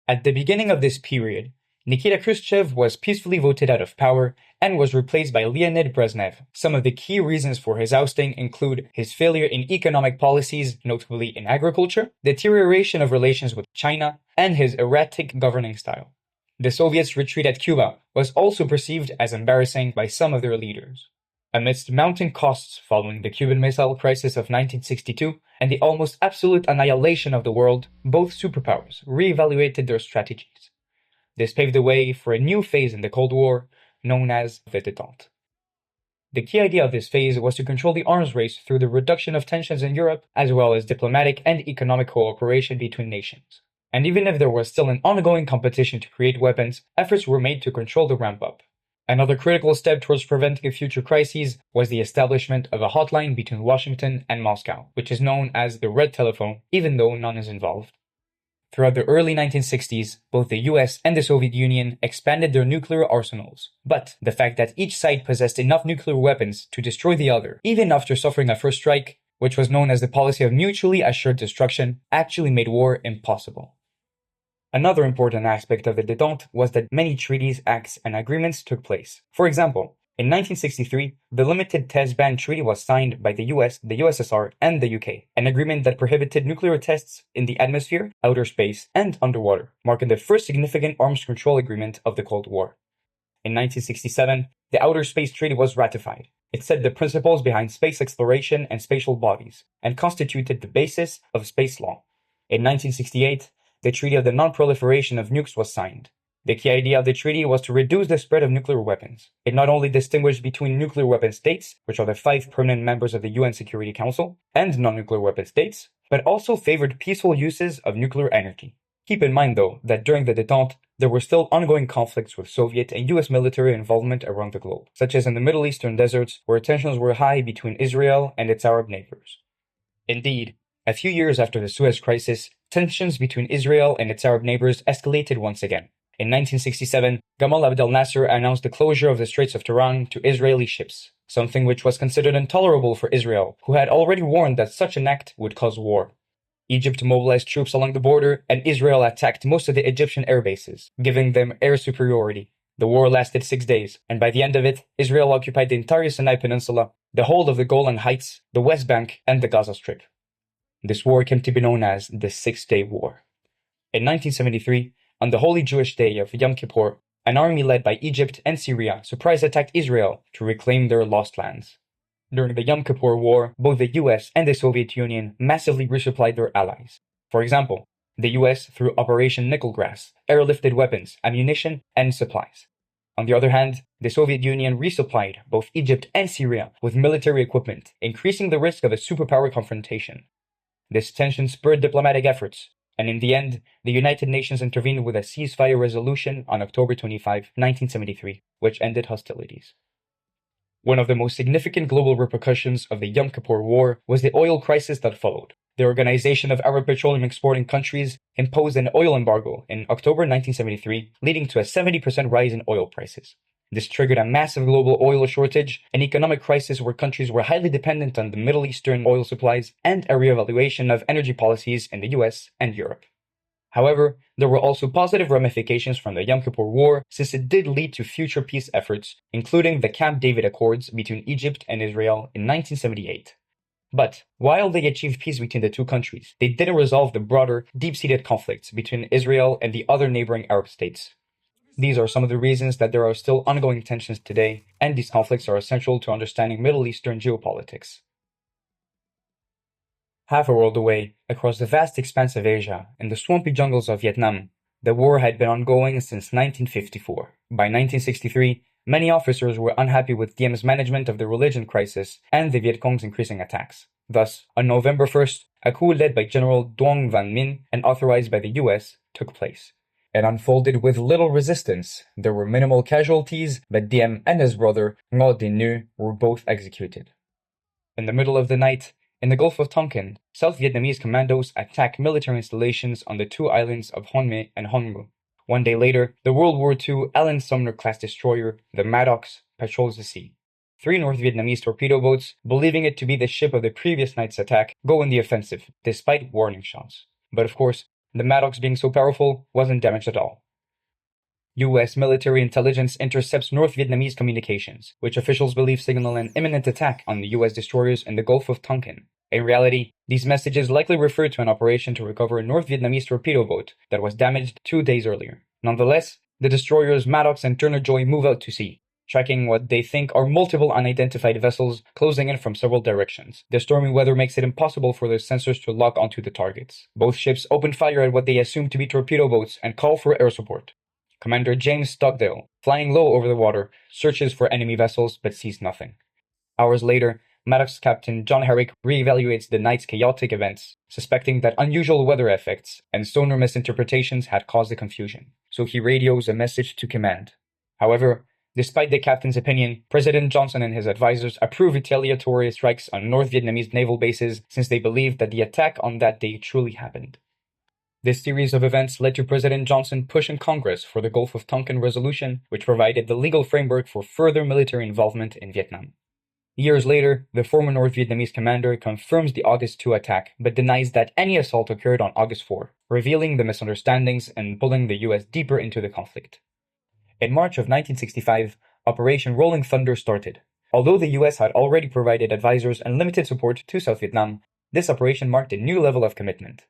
At the beginning of this period, Nikita Khrushchev was peacefully voted out of power and was replaced by Leonid Brezhnev. Some of the key reasons for his ousting include his failure in economic policies, notably in agriculture, deterioration of relations with China, and his erratic governing style. The Soviets' retreat at Cuba was also perceived as embarrassing by some of their leaders. Amidst mounting costs following the Cuban Missile Crisis of 1962 and the almost absolute annihilation of the world, both superpowers re-evaluated their strategies. This paved the way for a new phase in the Cold War, known as the Détente. The key idea of this phase was to control the arms race through the reduction of tensions in Europe, as well as diplomatic and economic cooperation between nations. And even if there was still an ongoing competition to create weapons, efforts were made to control the ramp-up. Another critical step towards preventing future crises was the establishment of a hotline between Washington and Moscow, which is known as the Red Telephone, even though none is involved. Throughout the early 1960s, both the US and the Soviet Union expanded their nuclear arsenals. But the fact that each side possessed enough nuclear weapons to destroy the other, even after suffering a first strike, which was known as the policy of mutually assured destruction, actually made war impossible. Another important aspect of the Détente was that many treaties, acts, and agreements took place. For example, in 1963, the Limited Test Ban Treaty was signed by the US, the USSR, and the UK, an agreement that prohibited nuclear tests in the atmosphere, outer space, and underwater, marking the first significant arms control agreement of the Cold War. In 1967, the Outer Space Treaty was ratified. It set the principles behind space exploration and spatial bodies, and constituted the basis of space law. In 1968, the Treaty of the Non-Proliferation of Nukes was signed. The key idea of the treaty was to reduce the spread of nuclear weapons. It not only distinguished between nuclear weapon states, which are the 5 permanent members of the UN Security Council, and non-nuclear weapon states, but also favored peaceful uses of nuclear energy. Keep in mind, though, that during the Détente, there were still ongoing conflicts with Soviet and US military involvement around the globe, such as in the Middle Eastern deserts, where tensions were high between Israel and its Arab neighbors. Indeed, a few years after the Suez Crisis, tensions between Israel and its Arab neighbors escalated once again. In 1967, Gamal Abdel Nasser announced the closure of the Straits of Tiran to Israeli ships, something which was considered intolerable for Israel, who had already warned that such an act would cause war. Egypt mobilized troops along the border, and Israel attacked most of the Egyptian air bases, giving them air superiority. The war lasted 6 days, and by the end of it, Israel occupied the entire Sinai Peninsula, the whole of the Golan Heights, the West Bank, and the Gaza Strip. This war came to be known as the Six-Day War. In 1973, on the holy Jewish day of Yom Kippur, an army led by Egypt and Syria surprise attacked Israel to reclaim their lost lands. During the Yom Kippur War, both the US and the Soviet Union massively resupplied their allies. For example, the US through Operation Nickelgrass, airlifted weapons, ammunition, and supplies. On the other hand, the Soviet Union resupplied both Egypt and Syria with military equipment, increasing the risk of a superpower confrontation. This tension spurred diplomatic efforts, and in the end, the United Nations intervened with a ceasefire resolution on October 25, 1973, which ended hostilities. One of the most significant global repercussions of the Yom Kippur War was the oil crisis that followed. The Organization of Arab Petroleum Exporting Countries imposed an oil embargo in October 1973, leading to a 70% rise in oil prices. This triggered a massive global oil shortage, an economic crisis where countries were highly dependent on the Middle Eastern oil supplies, and a reevaluation of energy policies in the US and Europe. However, there were also positive ramifications from the Yom Kippur War, since it did lead to future peace efforts, including the Camp David Accords between Egypt and Israel in 1978. But while they achieved peace between the two countries, they didn't resolve the broader, deep-seated conflicts between Israel and the other neighboring Arab states. These are some of the reasons that there are still ongoing tensions today, and these conflicts are essential to understanding Middle Eastern geopolitics. Half a world away, across the vast expanse of Asia, in the swampy jungles of Vietnam, the war had been ongoing since 1954. By 1963, many officers were unhappy with Diem's management of the religion crisis and the Viet Cong's increasing attacks. Thus, on November 1st, a coup led by General Duong Van Minh and authorized by the US took place. It unfolded with little resistance. There were minimal casualties, but Diem and his brother, Ngo Dinh Nhu, were both executed. In the middle of the night, in the Gulf of Tonkin, South Vietnamese commandos attacked military installations on the two islands of Hon Me and Hon Mu. 1 day later, the World War II Allen Sumner-class destroyer, the Maddox, patrols the sea. 3 North Vietnamese torpedo boats, believing it to be the ship of the previous night's attack, go in the offensive, despite warning shots. But of course, the Maddox being so powerful wasn't damaged at all. US military intelligence intercepts North Vietnamese communications, which officials believe signal an imminent attack on the US destroyers in the Gulf of Tonkin. In reality, these messages likely refer to an operation to recover a North Vietnamese torpedo boat that was damaged 2 days earlier. Nonetheless, the destroyers Maddox and Turner Joy move out to sea, tracking what they think are multiple unidentified vessels closing in from several directions. The stormy weather makes it impossible for their sensors to lock onto the targets. Both ships open fire at what they assume to be torpedo boats and call for air support. Commander James Stockdale, flying low over the water, searches for enemy vessels but sees nothing. Hours later, Maddox Captain John Herrick reevaluates the night's chaotic events, suspecting that unusual weather effects and sonar misinterpretations had caused the confusion. So he radios a message to command. However, despite the captain's opinion, President Johnson and his advisors approve retaliatory strikes on North Vietnamese naval bases since they believed that the attack on that day truly happened. This series of events led to President Johnson pushing Congress for the Gulf of Tonkin Resolution, which provided the legal framework for further military involvement in Vietnam. Years later, the former North Vietnamese commander confirms the August 2 attack, but denies that any assault occurred on August 4, revealing the misunderstandings and pulling the US deeper into the conflict. In March of 1965, Operation Rolling Thunder started. Although the US had already provided advisors and limited support to South Vietnam, this operation marked a new level of commitment.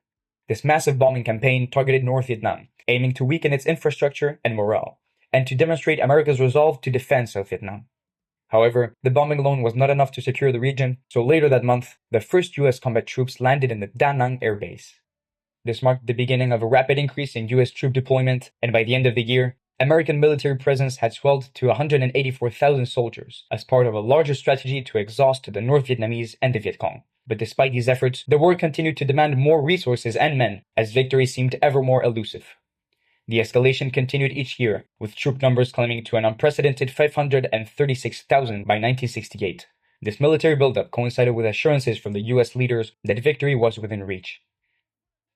This massive bombing campaign targeted North Vietnam, aiming to weaken its infrastructure and morale, and to demonstrate America's resolve to defend South Vietnam. However, the bombing alone was not enough to secure the region, so later that month, the first US combat troops landed in the Da Nang Air Base. This marked the beginning of a rapid increase in US troop deployment, and by the end of the year, American military presence had swelled to 184,000 soldiers as part of a larger strategy to exhaust the North Vietnamese and the Viet Cong. But despite these efforts, the war continued to demand more resources and men, as victory seemed ever more elusive. The escalation continued each year, with troop numbers climbing to an unprecedented 536,000 by 1968. This military buildup coincided with assurances from the US leaders that victory was within reach.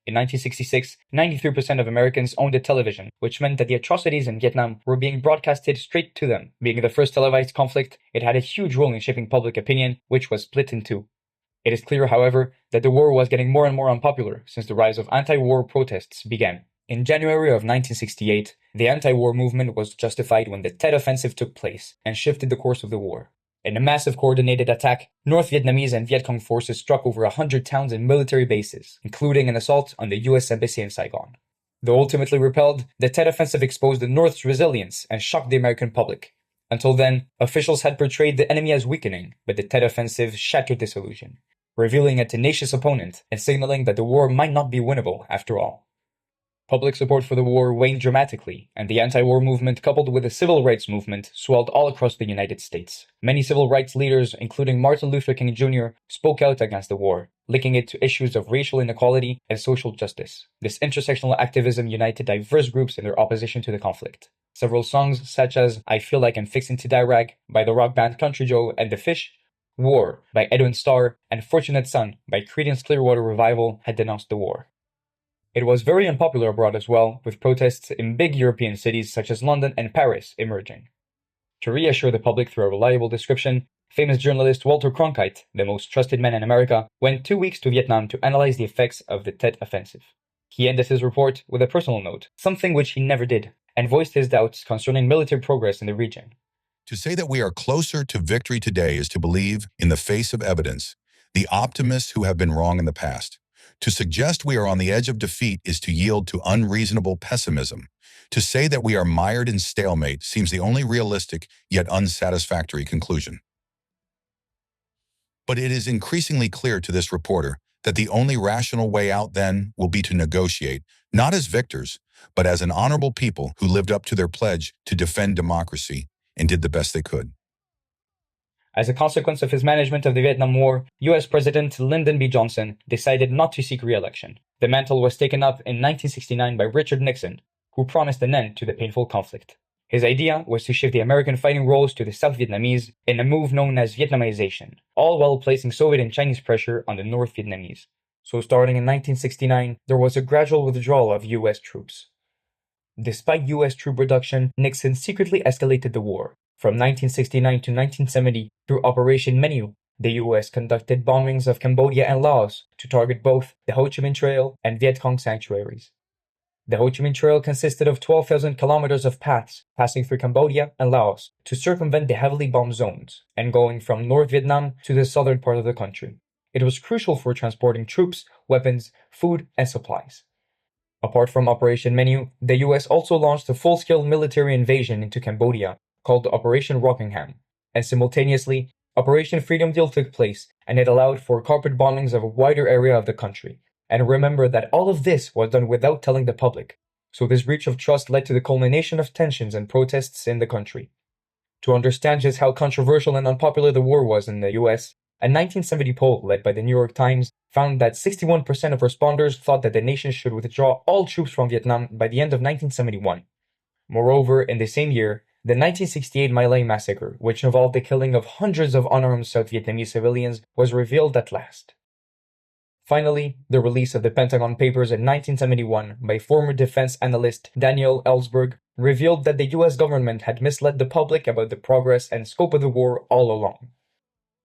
In 1966, 93% of Americans owned a television, which meant that the atrocities in Vietnam were being broadcasted straight to them. Being the first televised conflict, it had a huge role in shaping public opinion, which was split in two. It is clear, however, that the war was getting more and more unpopular since the rise of anti-war protests began. In January of 1968, the anti-war movement was justified when the Tet Offensive took place and shifted the course of the war. In a massive coordinated attack, North Vietnamese and Viet Cong forces struck over 100 towns and military bases, including an assault on the US Embassy in Saigon. Though ultimately repelled, the Tet Offensive exposed the North's resilience and shocked the American public. Until then, officials had portrayed the enemy as weakening, but the Tet Offensive shattered this illusion, revealing a tenacious opponent and signaling that the war might not be winnable after all. Public support for the war waned dramatically, and the anti-war movement, coupled with the civil rights movement, swelled all across the United States. Many civil rights leaders, including Martin Luther King Jr., spoke out against the war, linking it to issues of racial inequality and social justice. This intersectional activism united diverse groups in their opposition to the conflict. Several songs, such as I Feel Like I'm Fixing to Die Rag by the rock band Country Joe and the Fish, War by Edwin Starr, and Fortunate Son by Creedence Clearwater Revival had denounced the war. It was very unpopular abroad as well, with protests in big European cities such as London and Paris emerging. To reassure the public through a reliable description, famous journalist Walter Cronkite, the most trusted man in America, went 2 weeks to Vietnam to analyze the effects of the Tet Offensive. He ended his report with a personal note, something which he never did, and voiced his doubts concerning military progress in the region. To say that we are closer to victory today is to believe, in the face of evidence, the optimists who have been wrong in the past. To suggest we are on the edge of defeat is to yield to unreasonable pessimism. To say that we are mired in stalemate seems the only realistic yet unsatisfactory conclusion. But it is increasingly clear to this reporter that the only rational way out then will be to negotiate, not as victors, but as an honorable people who lived up to their pledge to defend democracy and did the best they could. As a consequence of his management of the Vietnam War, US President Lyndon B. Johnson decided not to seek re-election. The mantle was taken up in 1969 by Richard Nixon, who promised an end to the painful conflict. His idea was to shift the American fighting roles to the South Vietnamese in a move known as Vietnamization, all while placing Soviet and Chinese pressure on the North Vietnamese. So starting in 1969, there was a gradual withdrawal of US troops. Despite US troop reduction, Nixon secretly escalated the war. From 1969 to 1970, through Operation Menu, the US conducted bombings of Cambodia and Laos to target both the Ho Chi Minh Trail and Viet Cong sanctuaries. The Ho Chi Minh Trail consisted of 12,000 kilometers of paths passing through Cambodia and Laos to circumvent the heavily bombed zones and going from North Vietnam to the southern part of the country. It was crucial for transporting troops, weapons, food, and supplies. Apart from Operation Menu, the US also launched a full-scale military invasion into Cambodia called Operation Rockingham, and simultaneously, Operation Freedom Deal took place, and it allowed for carpet bombings of a wider area of the country. And remember that all of this was done without telling the public, so this breach of trust led to the culmination of tensions and protests in the country. To understand just how controversial and unpopular the war was in the US, a 1970 poll led by the New York Times found that 61% of responders thought that the nation should withdraw all troops from Vietnam by the end of 1971. Moreover, in the same year, the 1968 My Lai massacre, which involved the killing of hundreds of unarmed South Vietnamese civilians, was revealed at last. Finally, the release of the Pentagon Papers in 1971 by former defense analyst Daniel Ellsberg revealed that the US government had misled the public about the progress and scope of the war all along.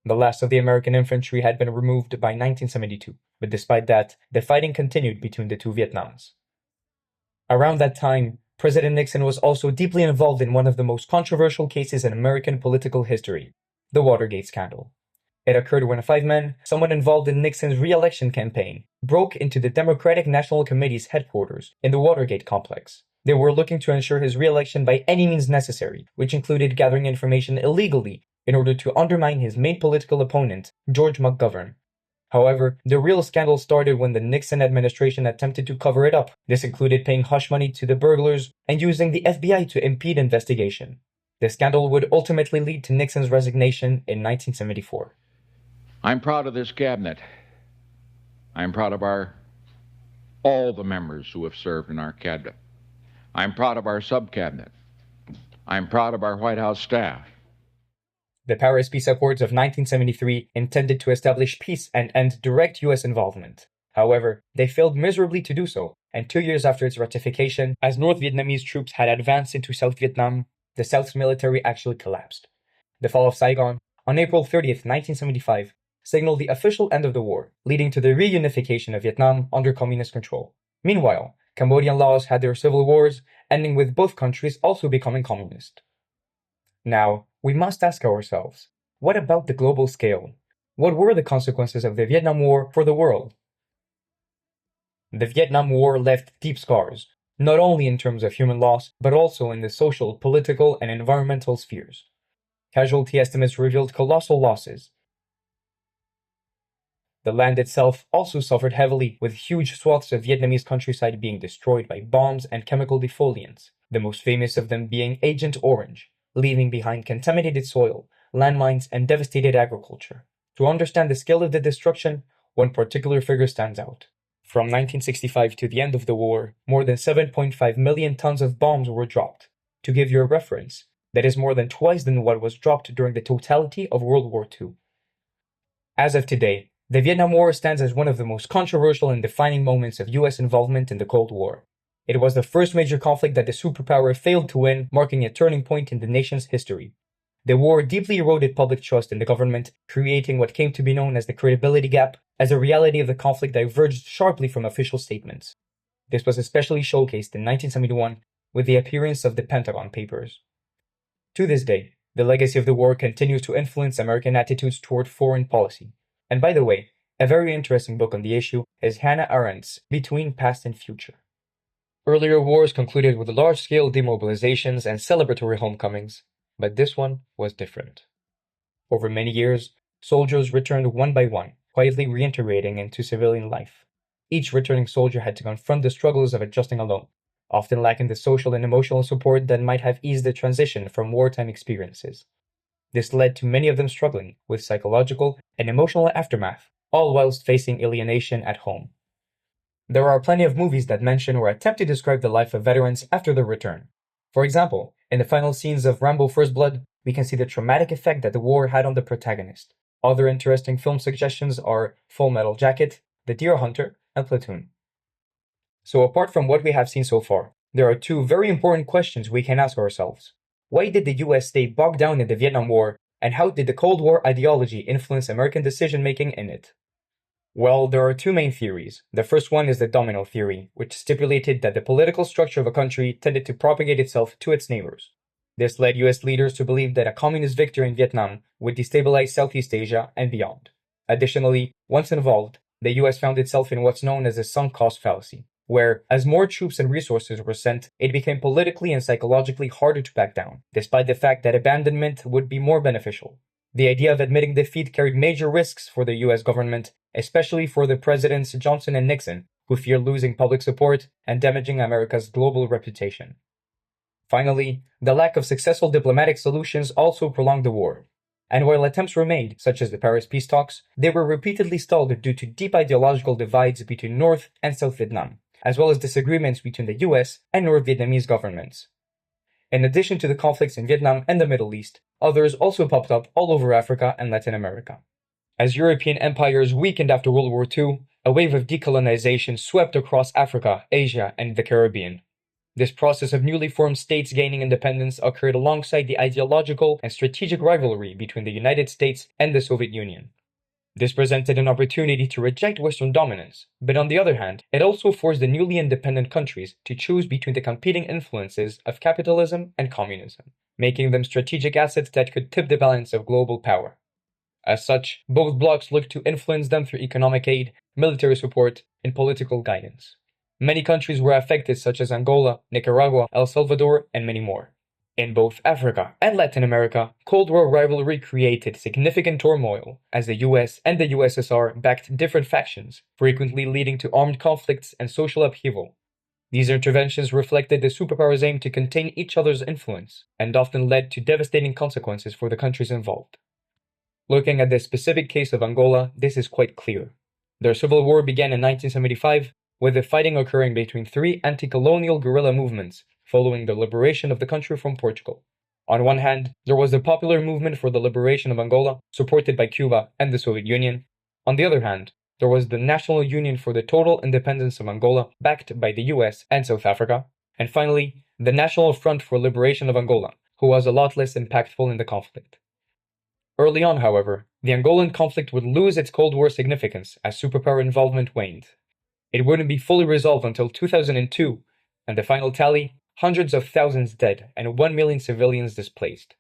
The last of the American infantry had been removed by 1972, but despite that, the fighting continued between the two Vietnams. Around that time, President Nixon was also deeply involved in one of the most controversial cases in American political history, the Watergate scandal. It occurred when 5 men, someone involved in Nixon's re-election campaign, broke into the Democratic National Committee's headquarters in the Watergate complex. They were looking to ensure his re-election by any means necessary, which included gathering information illegally in order to undermine his main political opponent, George McGovern. However, the real scandal started when the Nixon administration attempted to cover it up. This included paying hush money to the burglars and using the FBI to impede investigation. The scandal would ultimately lead to Nixon's resignation in 1974. I'm proud of this cabinet. I'm proud of all the members who have served in our cabinet. I'm proud of our sub-cabinet. I'm proud of our White House staff. The Paris Peace Accords of 1973 intended to establish peace and end direct US involvement. However, they failed miserably to do so, and 2 years after its ratification, as North Vietnamese troops had advanced into South Vietnam, the South's military actually collapsed. The fall of Saigon, on April 30th, 1975, signaled the official end of the war, leading to the reunification of Vietnam under communist control. Meanwhile, Cambodia and Laos had their civil wars, ending with both countries also becoming communist. Now, we must ask ourselves, what about the global scale? What were the consequences of the Vietnam War for the world? The Vietnam War left deep scars, not only in terms of human loss, but also in the social, political, and environmental spheres. Casualty estimates revealed colossal losses. The land itself also suffered heavily, with huge swaths of Vietnamese countryside being destroyed by bombs and chemical defoliants, the most famous of them being Agent Orange, leaving behind contaminated soil, landmines, and devastated agriculture. To understand the scale of the destruction, one particular figure stands out. From 1965 to the end of the war, more than 7.5 million tons of bombs were dropped. To give you a reference, that is more than twice than what was dropped during the totality of World War II. As of today, the Vietnam War stands as one of the most controversial and defining moments of US involvement in the Cold War. It was the first major conflict that the superpower failed to win, marking a turning point in the nation's history. The war deeply eroded public trust in the government, creating what came to be known as the credibility gap, as the reality of the conflict diverged sharply from official statements. This was especially showcased in 1971 with the appearance of the Pentagon Papers. To this day, the legacy of the war continues to influence American attitudes toward foreign policy. And by the way, a very interesting book on the issue is Hannah Arendt's Between Past and Future. Earlier wars concluded with large-scale demobilizations and celebratory homecomings, but this one was different. Over many years, soldiers returned one by one, quietly reintegrating into civilian life. Each returning soldier had to confront the struggles of adjusting alone, often lacking the social and emotional support that might have eased the transition from wartime experiences. This led to many of them struggling with psychological and emotional aftermath, all whilst facing alienation at home. There are plenty of movies that mention or attempt to describe the life of veterans after their return. For example, in the final scenes of Rambo First Blood, we can see the traumatic effect that the war had on the protagonist. Other interesting film suggestions are Full Metal Jacket, The Deer Hunter, and Platoon. So apart from what we have seen so far, there are two very important questions we can ask ourselves. Why did the US stay bogged down in the Vietnam War, and how did the Cold War ideology influence American decision-making in it? Well, there are two main theories. The first one is the domino theory, which stipulated that the political structure of a country tended to propagate itself to its neighbors. This led US leaders to believe that a communist victory in Vietnam would destabilize Southeast Asia and beyond. Additionally, once involved, the US found itself in what's known as the sunk cost fallacy, where, as more troops and resources were sent, it became politically and psychologically harder to back down, despite the fact that abandonment would be more beneficial. The idea of admitting defeat carried major risks for the US government, especially for the presidents Johnson and Nixon, who feared losing public support and damaging America's global reputation. Finally, the lack of successful diplomatic solutions also prolonged the war. And while attempts were made, such as the Paris peace talks, they were repeatedly stalled due to deep ideological divides between North and South Vietnam, as well as disagreements between the US and North Vietnamese governments. In addition to the conflicts in Vietnam and the Middle East, others also popped up all over Africa and Latin America. As European empires weakened after World War II, a wave of decolonization swept across Africa, Asia, and the Caribbean. This process of newly formed states gaining independence occurred alongside the ideological and strategic rivalry between the United States and the Soviet Union. This presented an opportunity to reject Western dominance, but on the other hand, it also forced the newly independent countries to choose between the competing influences of capitalism and communism, making them strategic assets that could tip the balance of global power. As such, both blocs looked to influence them through economic aid, military support, and political guidance. Many countries were affected, such as Angola, Nicaragua, El Salvador, and many more. In both Africa and Latin America, Cold War rivalry created significant turmoil as the US and the USSR backed different factions, frequently leading to armed conflicts and social upheaval. These interventions reflected the superpowers' aim to contain each other's influence, and often led to devastating consequences for the countries involved. Looking at the specific case of Angola, this is quite clear. Their civil war began in 1975, with the fighting occurring between three anti-colonial guerrilla movements following the liberation of the country from Portugal. On one hand, there was the Popular Movement for the Liberation of Angola, supported by Cuba and the Soviet Union. On the other hand, there was the National Union for the Total Independence of Angola, backed by the US and South Africa. And finally, the National Front for Liberation of Angola, who was a lot less impactful in the conflict. Early on, however, the Angolan conflict would lose its Cold War significance as superpower involvement waned. It wouldn't be fully resolved until 2002, and the final tally, hundreds of thousands dead and 1 million civilians displaced.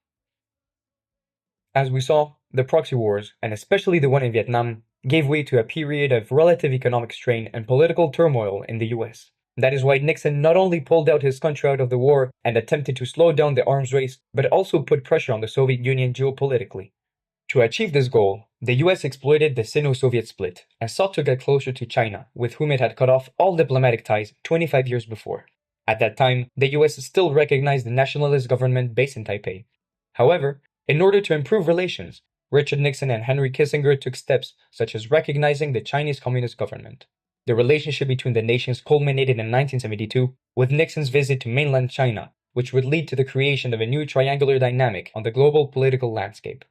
As we saw, the proxy wars, and especially the one in Vietnam, gave way to a period of relative economic strain and political turmoil in the US. That is why Nixon not only pulled out his country out of the war and attempted to slow down the arms race, but also put pressure on the Soviet Union geopolitically. To achieve this goal, the US exploited the Sino-Soviet split and sought to get closer to China, with whom it had cut off all diplomatic ties 25 years before. At that time, the US still recognized the nationalist government based in Taipei. However, in order to improve relations, Richard Nixon and Henry Kissinger took steps such as recognizing the Chinese Communist government. The relationship between the nations culminated in 1972 with Nixon's visit to mainland China, which would lead to the creation of a new triangular dynamic on the global political landscape.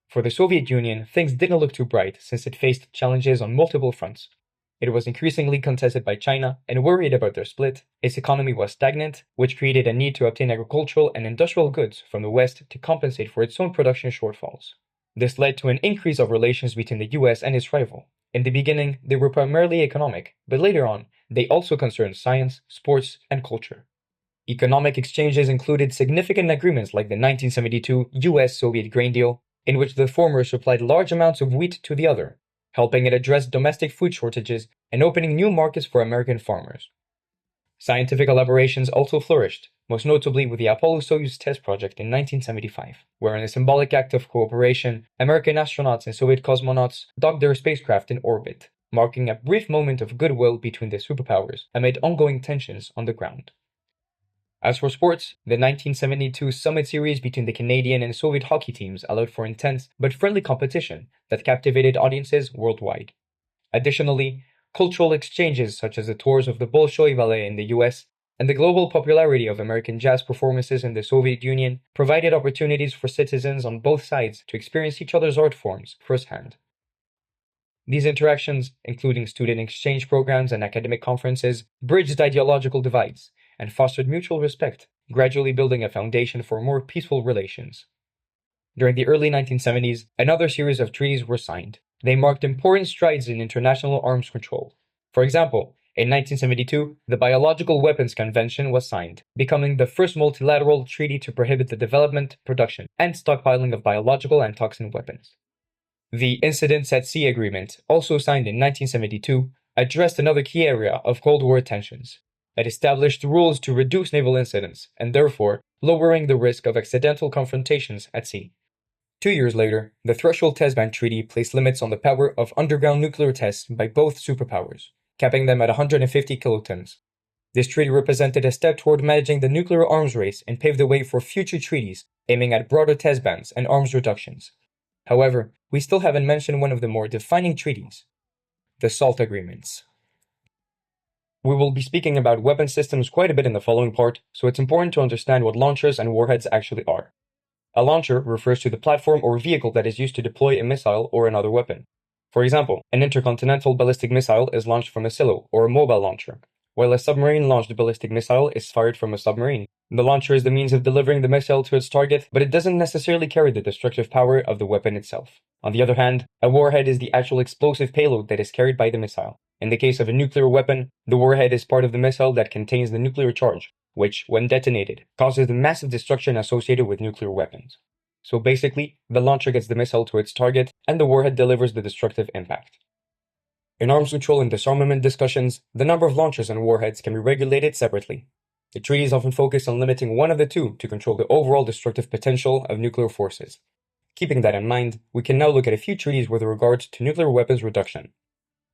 For the Soviet Union, things didn't look too bright since it faced challenges on multiple fronts. It was increasingly contested by China and worried about their split. Its economy was stagnant, which created a need to obtain agricultural and industrial goods from the West to compensate for its own production shortfalls. This led to an increase of relations between the US and its rival. In the beginning, they were primarily economic, but later on, they also concerned science, sports, and culture. Economic exchanges included significant agreements like the 1972 US-Soviet grain deal, in which the former supplied large amounts of wheat to the other, helping it address domestic food shortages and opening new markets for American farmers. Scientific collaborations also flourished, most notably with the Apollo-Soyuz test project in 1975, where in a symbolic act of cooperation, American astronauts and Soviet cosmonauts docked their spacecraft in orbit, marking a brief moment of goodwill between the superpowers amid ongoing tensions on the ground. As for sports, the 1972 Summit Series between the Canadian and Soviet hockey teams allowed for intense but friendly competition that captivated audiences worldwide. Additionally, cultural exchanges such as the tours of the Bolshoi Ballet in the US and the global popularity of American jazz performances in the Soviet Union provided opportunities for citizens on both sides to experience each other's art forms firsthand. These interactions, including student exchange programs and academic conferences, bridged ideological divides and fostered mutual respect, gradually building a foundation for more peaceful relations. During the early 1970s, another series of treaties were signed, They marked important strides in international arms control. For example, in 1972, the Biological Weapons Convention was signed, becoming the first multilateral treaty to prohibit the development, production, and stockpiling of biological and toxin weapons. The Incidents at Sea Agreement, also signed in 1972, addressed another key area of Cold War tensions. It established rules to reduce naval incidents, and therefore lowering the risk of accidental confrontations at sea. 2 years later, the Threshold Test Ban Treaty placed limits on the power of underground nuclear tests by both superpowers, capping them at 150 kilotons. This treaty represented a step toward managing the nuclear arms race and paved the way for future treaties aiming at broader test bans and arms reductions. However, we still haven't mentioned one of the more defining treaties, the SALT agreements. We will be speaking about weapon systems quite a bit in the following part, so it's important to understand what launchers and warheads actually are. A launcher refers to the platform or vehicle that is used to deploy a missile or another weapon. For example, an intercontinental ballistic missile is launched from a silo or a mobile launcher, while a submarine-launched ballistic missile is fired from a submarine. The launcher is the means of delivering the missile to its target, but it doesn't necessarily carry the destructive power of the weapon itself. On the other hand, a warhead is the actual explosive payload that is carried by the missile. In the case of a nuclear weapon, the warhead is part of the missile that contains the nuclear charge, which, when detonated, causes the massive destruction associated with nuclear weapons. So basically, the launcher gets the missile to its target, and the warhead delivers the destructive impact. In arms control and disarmament discussions, the number of launchers and warheads can be regulated separately. The treaties often focus on limiting one of the two to control the overall destructive potential of nuclear forces. Keeping that in mind, we can now look at a few treaties with regard to nuclear weapons reduction.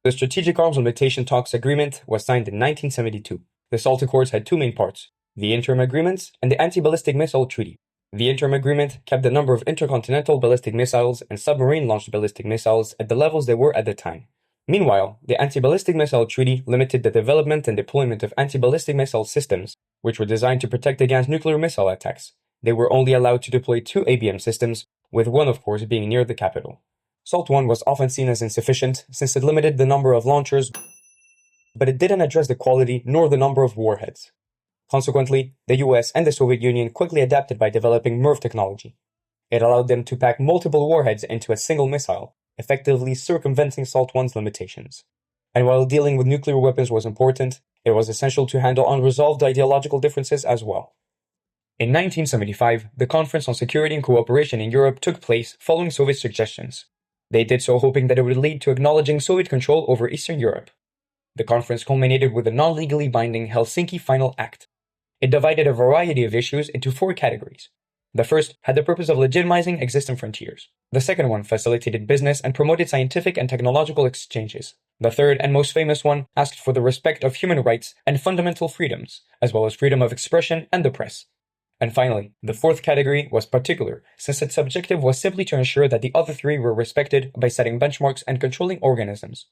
The Strategic Arms Limitation Talks Agreement was signed in 1972. The SALT Accords had two main parts, the Interim Agreements and the Anti-Ballistic Missile Treaty. The Interim Agreement kept the number of intercontinental ballistic missiles and submarine-launched ballistic missiles at the levels they were at the time. Meanwhile, the Anti-Ballistic Missile Treaty limited the development and deployment of anti-ballistic missile systems, which were designed to protect against nuclear missile attacks. They were only allowed to deploy 2 ABM systems, with one of course being near the capital. SALT I was often seen as insufficient since it limited the number of launchers, but it didn't address the quality nor the number of warheads. Consequently, the US and the Soviet Union quickly adapted by developing MIRV technology. It allowed them to pack multiple warheads into a single missile, effectively circumventing SALT I's limitations. And while dealing with nuclear weapons was important, it was essential to handle unresolved ideological differences as well. In 1975, the Conference on Security and Cooperation in Europe took place following Soviet suggestions. They did so hoping that it would lead to acknowledging Soviet control over Eastern Europe. The conference culminated with the non-legally binding Helsinki Final Act. It divided a variety of issues into 4 categories. The first had the purpose of legitimizing existing frontiers. The second one facilitated business and promoted scientific and technological exchanges. The third and most famous one asked for the respect of human rights and fundamental freedoms, as well as freedom of expression and the press. And finally, the fourth category was particular, since its objective was simply to ensure that the other 3 were respected by setting benchmarks and controlling organisms.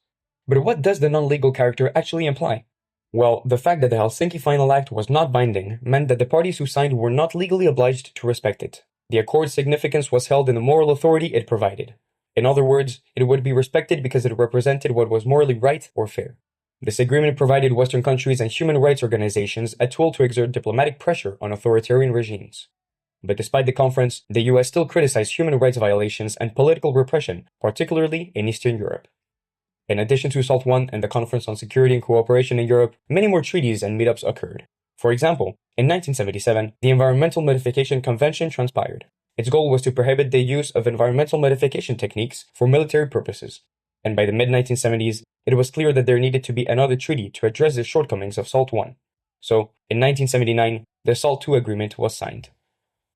But what does the non-legal character actually imply? Well, the fact that the Helsinki Final Act was not binding meant that the parties who signed were not legally obliged to respect it. The accord's significance was held in the moral authority it provided. In other words, it would be respected because it represented what was morally right or fair. This agreement provided Western countries and human rights organizations a tool to exert diplomatic pressure on authoritarian regimes. But despite the conference, the US still criticized human rights violations and political repression, particularly in Eastern Europe. In addition to SALT I and the Conference on Security and Cooperation in Europe, many more treaties and meetups occurred. For example, in 1977, the Environmental Modification Convention transpired. Its goal was to prohibit the use of environmental modification techniques for military purposes. And by the mid-1970s, it was clear that there needed to be another treaty to address the shortcomings of SALT I. So, in 1979, the SALT II agreement was signed.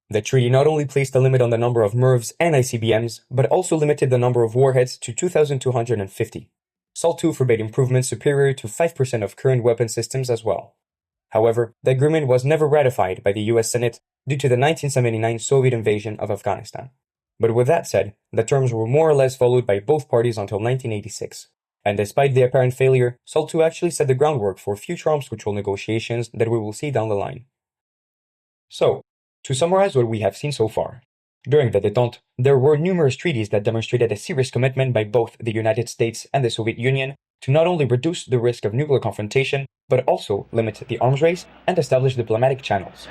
The treaty not only placed a limit on the number of MIRVs and ICBMs, but also limited the number of warheads to 2,250. SALT II forbade improvements superior to 5% of current weapon systems as well. However, the agreement was never ratified by the US Senate due to the 1979 Soviet invasion of Afghanistan. But with that said, the terms were more or less followed by both parties until 1986. And despite the apparent failure, SALT II actually set the groundwork for future arms control negotiations that we will see down the line. So, to summarize what we have seen so far, during the Détente, there were numerous treaties that demonstrated a serious commitment by both the United States and the Soviet Union to not only reduce the risk of nuclear confrontation, but also limit the arms race and establish diplomatic channels.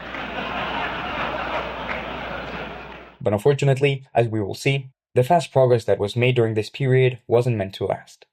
But unfortunately, as we will see, The fast progress that was made during this period wasn't meant to last.